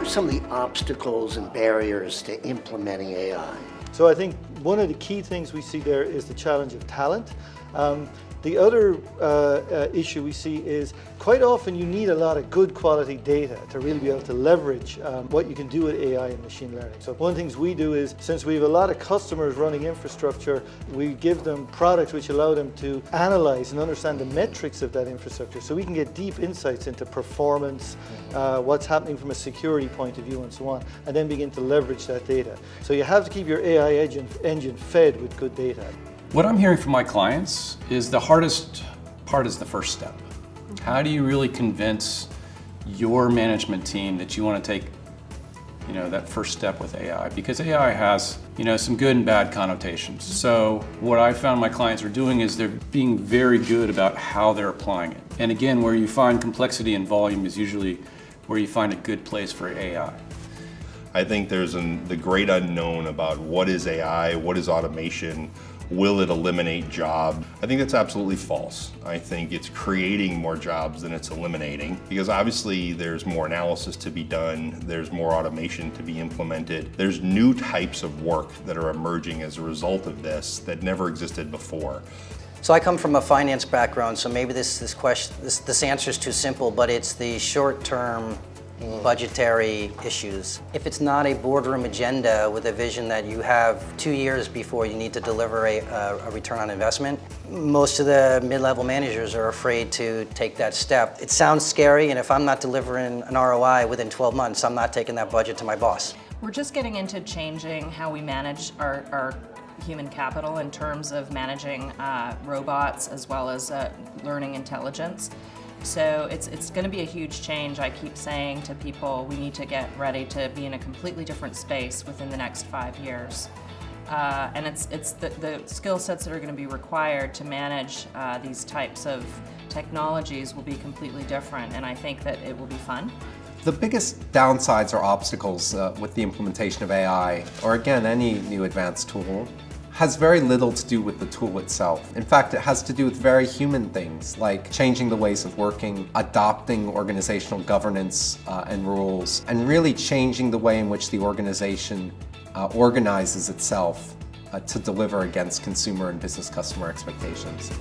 are some of the obstacles and barriers to implementing AI? So I think one of the key things we see there is the challenge of talent. The other issue we see is quite often you need a lot of good quality data to really be able to leverage what you can do with AI and machine learning. So one of the things we do is, since we have a lot of customers running infrastructure, we give them products which allow them to analyze and understand the metrics of that infrastructure, so we can get deep insights into performance, what's happening from a security point of view and so on, and then begin to leverage that data. So you have to keep your AI engine fed with good data. What I'm hearing from my clients is the hardest part is the first step. How do you really convince your management team that you want to take, that first step with AI? Because AI has, some good and bad connotations. So what I found my clients are doing is they're being very good about how they're applying it. And again, where you find complexity and volume is usually where you find a good place for AI. I think there's the great unknown about what is AI, what is automation, will it eliminate jobs? I think that's absolutely false. I think it's creating more jobs than it's eliminating, because obviously there's more analysis to be done, there's more automation to be implemented, there's new types of work that are emerging as a result of this that never existed before. So I come from a finance background, so maybe this answer is too simple, but it's the short-term budgetary issues. If it's not a boardroom agenda with a vision that you have 2 years before you need to deliver a return on investment, most of the mid-level managers are afraid to take that step. It sounds scary, and if I'm not delivering an ROI within 12 months, I'm not taking that budget to my boss. We're just getting into changing how we manage our human capital in terms of managing robots as well as learning intelligence. So it's going to be a huge change. I keep saying to people, we need to get ready to be in a completely different space within the next 5 years. And it's the skill sets that are going to be required to manage these types of technologies will be completely different, and I think that it will be fun. The biggest downsides or obstacles with the implementation of AI, or again, any new advanced tool, has very little to do with the tool itself. In fact, it has to do with very human things, like changing the ways of working, adopting organizational governance and rules, and really changing the way in which the organization organizes itself to deliver against consumer and business customer expectations.